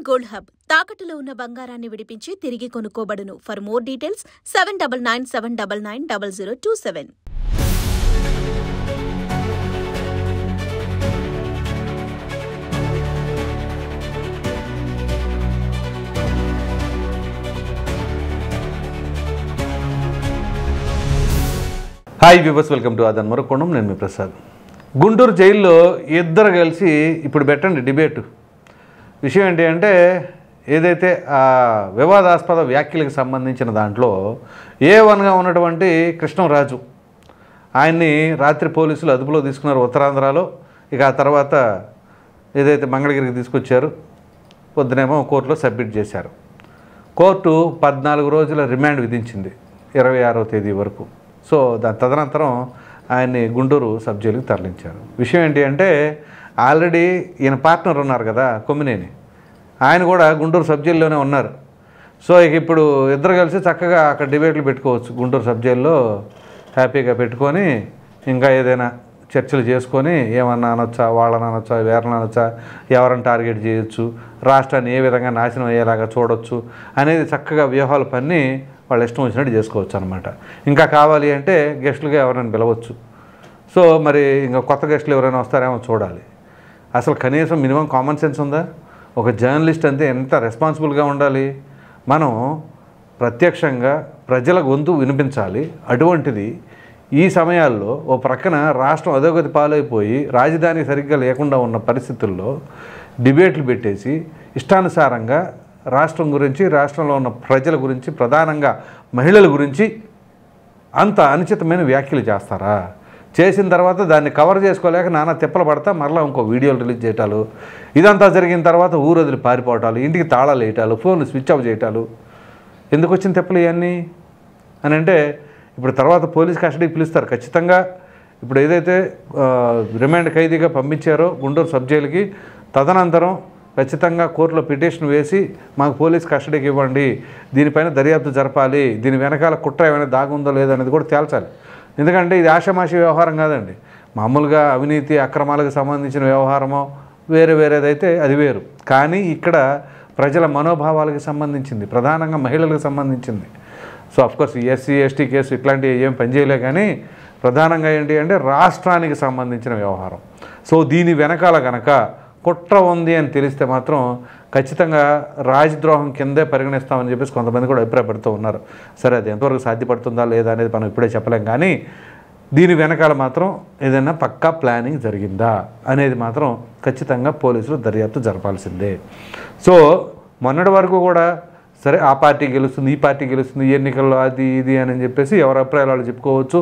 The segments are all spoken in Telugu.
గోల్డ్ హబ్ తాకట్టులో ఉన్న బంగారాన్ని విడిపించి తిరిగి కొనుక్కోబడును. For more details 7997990027. Hi viewers, welcome to ఆదాన్ మరొకొండం. నేను మీ ప్రసాద్. గుంటూరు జైల్లో ఇద్దరు కలిసి ఇప్పుడు పెట్టండి డిబేట్. విషయం ఏంటి అంటే, ఏదైతే ఆ వివాదాస్పద వ్యాఖ్యలకు సంబంధించిన దాంట్లో A1గా ఉన్నటువంటి కృష్ణంరాజు, ఆయన్ని రాత్రి పోలీసులు అదుపులో తీసుకున్నారు ఉత్తరాంధ్రలో. ఇక ఆ తర్వాత ఏదైతే మంగళగిరికి తీసుకొచ్చారు, పొద్దునేమో కోర్టులో సబ్మిట్ చేశారు. కోర్టు 14 రోజుల రిమాండ్ విధించింది, 26వ తేదీ వరకు. సో దాని తదనంతరం ఆయన్ని గుంటూరు సబ్ జైలుకి తరలించారు. విషయం ఏంటి అంటే, ఆల్రెడీ ఈయన పార్ట్నర్ ఉన్నారు కదా కొమ్మినేని, ఆయన కూడా గుంటూరు సబ్ జైల్లోనే ఉన్నారు. సో ఇక ఇప్పుడు ఇద్దరు కలిసి చక్కగా అక్కడ డిబేట్లు పెట్టుకోవచ్చు. గుంటూరు సబ్ జైల్లో హ్యాపీగా పెట్టుకొని ఇంకా ఏదైనా చర్చలు చేసుకొని ఏమన్నా అనొచ్చా, వాళ్ళని అనొచ్చా, వేరని అనొచ్చా, ఎవరిని టార్గెట్ చేయొచ్చు, రాష్ట్రాన్ని ఏ విధంగా నాశనం అయ్యేలాగా చూడొచ్చు అనేది చక్కగా వ్యూహాలు పన్ని వాళ్ళు ఇష్టం వచ్చినట్టు చేసుకోవచ్చు అనమాట. ఇంకా కావాలి అంటే గెస్టులుగా ఎవరైనా పిలవచ్చు. సో మరి ఇంకా కొత్త గెస్టులు ఎవరైనా వస్తారేమో చూడాలి. అసలు కనీసం మినిమం కామన్ సెన్స్ ఉందా? ఒక జర్నలిస్ట్ అంతే ఎంత రెస్పాన్సిబుల్గా ఉండాలి. మనం ప్రత్యక్షంగా ప్రజల గొంతు వినిపించాలి. అటువంటిది ఈ సమయాల్లో ఓ ప్రక్కన రాష్ట్రం అధోగతి పాలైపోయి రాజధాని సరిగ్గా లేకుండా ఉన్న పరిస్థితుల్లో డిబేట్లు పెట్టేసి ఇష్టానుసారంగా రాష్ట్రం గురించి, రాష్ట్రంలో ఉన్న ప్రజల గురించి, ప్రధానంగా మహిళల గురించి అంత అనుచితమైన వ్యాఖ్యలు చేస్తారా? చేసిన తర్వాత దాన్ని కవర్ చేసుకోలేక నానా తిప్పలు పడతా మరలా ఇంకో వీడియోలు రిలీజ్ చేయటాలు, ఇదంతా జరిగిన తర్వాత ఊరు వదిలి పారిపోవటాలు, ఇంటికి తాళాలు వేయటాలు, ఫోన్లు స్విచ్ ఆఫ్ చేయటాలు. ఎందుకు వచ్చిన తిప్పలు ఇవన్నీ అని అంటే, ఇప్పుడు తర్వాత పోలీస్ కస్టడీకి పిలుస్తారు ఖచ్చితంగా. ఇప్పుడు ఏదైతే రిమాండ్ ఖైదీగా పంపించారో గుంటూరు సబ్ జైలుకి, తదనంతరం ఖచ్చితంగా కోర్టులో పిటిషన్ వేసి మాకు పోలీస్ కస్టడీకి ఇవ్వండి, దీనిపైన దర్యాప్తు జరపాలి, దీని వెనకాల కుట్ర ఏమైనా దాగుందో లేదనేది కూడా తేల్చాలి. ఎందుకంటే ఇది ఆషామాషి వ్యవహారం కాదండి. మామూలుగా అవినీతి అక్రమాలకు సంబంధించిన వ్యవహారమో వేరేదైతే అది వేరు. కానీ ఇక్కడ ప్రజల మనోభావాలకు సంబంధించింది, ప్రధానంగా మహిళలకు సంబంధించింది. So of course SC ST case ఇట్లాంటివి ఏం పనిచేయలే, కానీ ప్రధానంగా ఏంటి అంటే రాష్ట్రానికి సంబంధించిన వ్యవహారం. సో దీని వెనకాల కనుక కుట్ర ఉంది అని తెలిస్తే మాత్రం ఖచ్చితంగా రాజద్రోహం కిందే పరిగణిస్తామని చెప్పేసి కొంతమంది కూడా అభిప్రాయపడుతూ ఉన్నారు. సరే, అది ఎంతవరకు సాధ్యపడుతుందా లేదా అనేది మనం ఇప్పుడే చెప్పలేం, కానీ దీని వెనకాల మాత్రం ఏదైనా పక్కా ప్లానింగ్ జరిగిందా అనేది మాత్రం ఖచ్చితంగా పోలీసులు దర్యాప్తు జరపాల్సిందే. సో మొన్నటి వరకు కూడా సరే ఆ పార్టీ గెలుస్తుంది, ఈ పార్టీ గెలుస్తుంది, ఎన్నికల్లో అది ఇది అని చెప్పేసి ఎవరి అభిప్రాయాలు వాళ్ళు చెప్పుకోవచ్చు.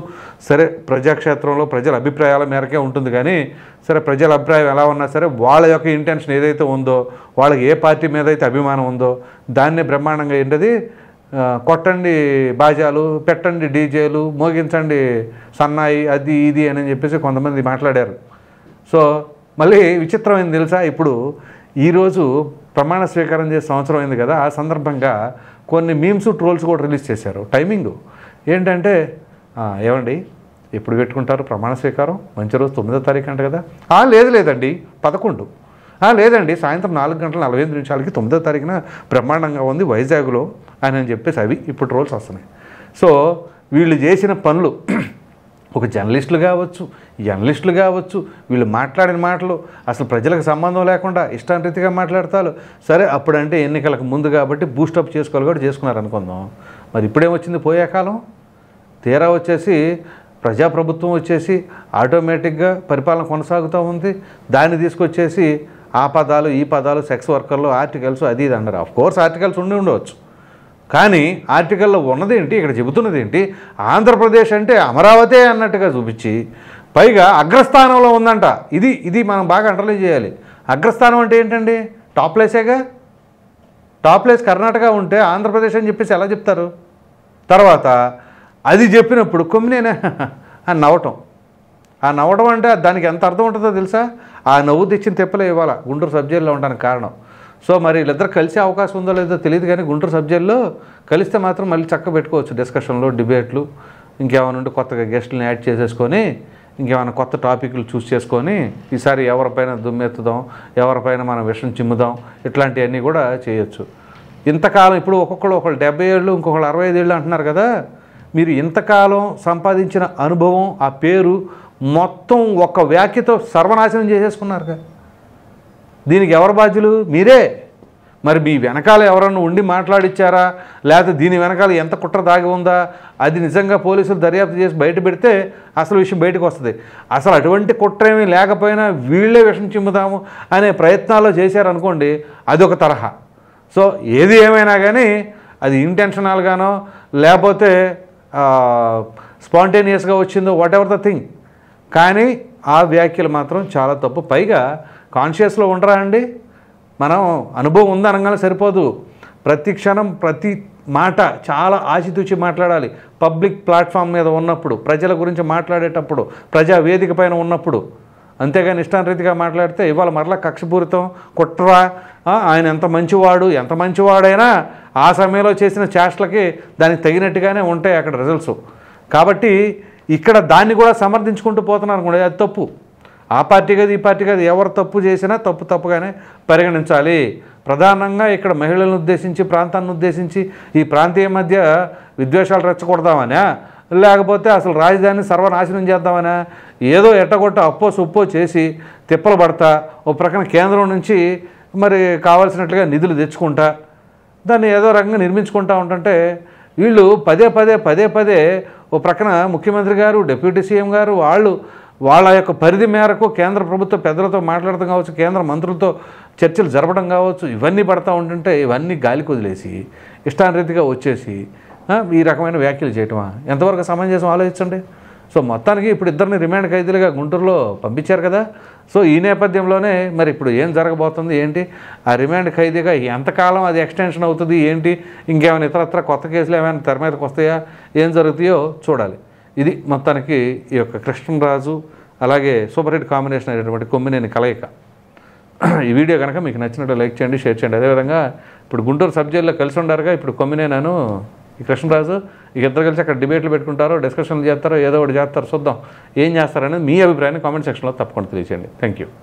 సరే, ప్రజాక్షేత్రంలో ప్రజల అభిప్రాయాల మేరకే ఉంటుంది. కానీ సరే, ప్రజల అభిప్రాయం ఎలా ఉన్నా సరే వాళ్ళ యొక్క ఇంటెన్షన్ ఏదైతే ఉందో, వాళ్ళకి ఏ పార్టీ మీద అయితే అభిమానం ఉందో దాన్నే బ్రహ్మాండంగా ఏంటది, కొట్టండి బాజాలు, పెట్టండి డీజేలు, మోగించండి సన్నాయి, అది ఇది అని చెప్పేసి కొంతమంది మాట్లాడారు. సో మళ్ళీ విచిత్రమైంది తెలుసా, ఇప్పుడు ఈరోజు ప్రమాణ స్వీకారం చేసే సంవత్సరం అయింది కదా, ఆ సందర్భంగా కొన్ని మీమ్స్, ట్రోల్స్ కూడా రిలీజ్ చేశారు. టైమింగ్ ఏంటంటే, ఏమండి ఎప్పుడు పెట్టుకుంటారు ప్రమాణ స్వీకారం? మంచి రోజు 9వ తారీఖు అంట కదా. లేదండి 11. లేదండి సాయంత్రం 4:45 9వ తారీఖున బ్రహ్మాండంగా ఉంది వైజాగ్లో అని చెప్పేసి అవి ఇప్పుడు ట్రోల్స్ వస్తున్నాయి. సో వీళ్ళు చేసిన పనులు, ఒక జర్నలిస్టులు కావచ్చు, జర్నలిస్టులు కావచ్చు, వీళ్ళు మాట్లాడిన మాటలు అసలు ప్రజలకు సంబంధం లేకుండా ఇష్టారీతిగా మాట్లాడతారు. సరే, అప్పుడంటే ఎన్నికలకు ముందు కాబట్టి బూస్టప్ చేసుకోవాలి కూడా చేసుకున్నారు అనుకుందాం. మరి ఇప్పుడేమొచ్చింది పోయే కాలం? తీరా వచ్చేసి ప్రజాప్రభుత్వం వచ్చేసి ఆటోమేటిక్గా పరిపాలన కొనసాగుతూ ఉంది. దాన్ని తీసుకొచ్చేసి ఆ పదాలు ఈ పదాలు, సెక్స్ వర్కర్లు, ఆర్టికల్స్, అది ఇది అన్నారు. ఆఫ్కోర్స్ ఆర్టికల్స్ ఉండవచ్చు, కానీ ఆర్టికల్లో ఉన్నదేంటి, ఇక్కడ చెబుతున్నది ఏంటి? ఆంధ్రప్రదేశ్ అంటే అమరావతి అన్నట్టుగా చూపించి పైగా అగ్రస్థానంలో ఉందంట. ఇది మనం బాగా అండర్లైన్ చేయాలి. అగ్రస్థానం అంటే ఏంటండి? టాప్ ప్లేసేగా. టాప్ ప్లేస్ కర్ణాటక ఉంటే ఆంధ్రప్రదేశ్ అని చెప్పేసి ఎలా చెప్తారు? తర్వాత అది చెప్పినప్పుడు కొమ్మినేనే అని నవ్వటం. ఆ నవ్వడం అంటే దానికి ఎంత అర్థం ఉంటుందో తెలుసా? ఆ నవ్వు తెచ్చిన తెప్పలే ఇవ్వాలా గుంటూరు సబ్ జైల్లో ఉండడానికి కారణం. సో మరి వీళ్ళిద్దరు కలిసే అవకాశం ఉందో లేదో తెలియదు, కానీ గుంటూరు సబ్ జైల్లో కలిస్తే మాత్రం మళ్ళీ చక్కగా పెట్టుకోవచ్చు డిస్కషన్లు, డిబేట్లు, ఇంకేమైనా ఉంటే కొత్తగా గెస్టులను యాడ్ చేసేసుకొని ఇంకేమైనా కొత్త టాపిక్లు చూస్ చేసుకొని ఈసారి ఎవరిపైన దుమ్మెత్తుదాం, ఎవరిపైన మనం విషం చిమ్ముదాం, ఇట్లాంటివన్నీ కూడా చేయొచ్చు. ఇంతకాలం ఇప్పుడు ఒకళ్ళు 70 ఏళ్ళు, ఇంకొకళ్ళు 65 ఏళ్ళు అంటున్నారు కదా. మీరు ఇంతకాలం సంపాదించిన అనుభవం, ఆ పేరు మొత్తం ఒక్క వ్యాఖ్యతో సర్వనాశనం చేసేసుకున్నారు కదా. దీనికి ఎవరు బాధ్యులు? మీరే. మరి మీ వెనకాల ఎవరన్నా ఉండి మాట్లాడిచ్చారా, లేకపోతే దీని వెనకాల ఎంత కుట్ర దాగి ఉందా, అది నిజంగా పోలీసులు దర్యాప్తు చేసి బయట పెడితే అసలు విషయం బయటకు వస్తుంది. అసలు అటువంటి కుట్ర ఏమీ లేకపోయినా వీళ్ళే విషం చిమ్ముదాము అనే ప్రయత్నాల్లో చేశారనుకోండి, అదొక తరహా. సో ఏది ఏమైనా కానీ అది ఇంటెన్షనల్గానో లేకపోతే స్పాంటేనియస్గా వచ్చిందో వాట్ ఎవర్ ద థింగ్, కానీ ఆ వ్యాఖ్యలు మాత్రం చాలా తప్పు. పైగా కాన్షియస్లో ఉండరా అండి? మనం అనుభవం ఉందనగానే సరిపోదు. ప్రతి క్షణం ప్రతి మాట చాలా ఆచితూచి మాట్లాడాలి. పబ్లిక్ ప్లాట్ఫామ్ మీద ఉన్నప్పుడు, ప్రజల గురించి మాట్లాడేటప్పుడు, ప్రజా వేదిక పైన ఉన్నప్పుడు. అంతేగాని ఇష్టారీతిగా మాట్లాడితే ఇవాళ మరలా కక్షపూరితం, కుట్ర, ఆయన ఎంత మంచివాడైనా ఆ సమయంలో చేసిన చేష్టలకి దానికి తగినట్టుగానే ఉంటాయి అక్కడ రిజల్ట్స్. కాబట్టి ఇక్కడ దాన్ని కూడా సమర్థించుకుంటూ పోతున్నారు కూడా, అది తప్పు. ఆ పార్టీ కాదు, ఈ పార్టీ కాదు, ఎవరు తప్పు చేసినా తప్పుగానే పరిగణించాలి. ప్రధానంగా ఇక్కడ మహిళలను ఉద్దేశించి, ప్రాంతాన్ని ఉద్దేశించి ఈ ప్రాంతీయ మధ్య విద్వేషాలు రెచ్చగొడదామనా, లేకపోతే అసలు రాజధానిని సర్వనాశనం చేద్దామనా, ఏదో ఎట్టగొట్ట అప్పో సుప్పో చేసి తిప్పలు పడతా, ఓ ప్రక్కన కేంద్రం నుంచి మరి కావాల్సినట్లుగా నిధులు తెచ్చుకుంటా దాన్ని ఏదో రకంగా నిర్మించుకుంటా ఉంటుంటే వీళ్ళు పదే ఓ ప్రక్కన ముఖ్యమంత్రి గారు, డిప్యూటీ సీఎం గారు వాళ్ళ యొక్క పరిధి మేరకు కేంద్ర ప్రభుత్వ పెద్దలతో మాట్లాడటం కావచ్చు, కేంద్ర మంత్రులతో చర్చలు జరపడం కావచ్చు, ఇవన్నీ పడతా ఉంటుంటే ఇవన్నీ గాలికి వదిలేసి ఇష్టారీతిగా వచ్చేసి ఈ రకమైన వ్యాఖ్యలు చేయటమా ఎంతవరకు సమంజసం ఆలోచించండి. సో మొత్తానికి ఇప్పుడు ఇద్దరిని రిమాండ్ ఖైదీలుగా గుంటూరులో పంపించారు కదా. సో ఈ నేపథ్యంలోనే మరి ఇప్పుడు ఏం జరగబోతుంది ఏంటి, ఆ రిమాండ్ ఖైదీగా ఎంతకాలం అది ఎక్స్టెన్షన్ అవుతుంది ఏంటి, ఇంకేమైనా ఇతరత్ర కొత్త కేసులు ఏమైనా తెర మీదకి వస్తాయా, ఏం జరుగుతాయో చూడాలి. ఇది మొత్తానికి ఈ యొక్క కృష్ణరాజు అలాగే సూపర్ హిట్ కాంబినేషన్ అయినటువంటి కొమ్మినేని కలయిక. ఈ వీడియో కనుక మీకు నచ్చినట్టు లైక్ చేయండి, షేర్ చేయండి. అదేవిధంగా ఇప్పుడు గుంటూరు సబ్ జైల్లో కలిసి ఉండారుగా ఇప్పుడు కొమ్మినేనాను ఈ కృష్ణరాజు, ఇక ఇద్దరు కలిసి అక్కడ డిబేట్లు పెట్టుకుంటారో, డిస్కషన్లు చేస్తారో, ఏదో ఒకటి చేస్తారో, చూద్దాం ఏం చేస్తారనేది మీ అభిప్రాయాన్ని కామెంట్ సెక్షన్లో తప్పకుండా తెలియచేయండి. Thank you.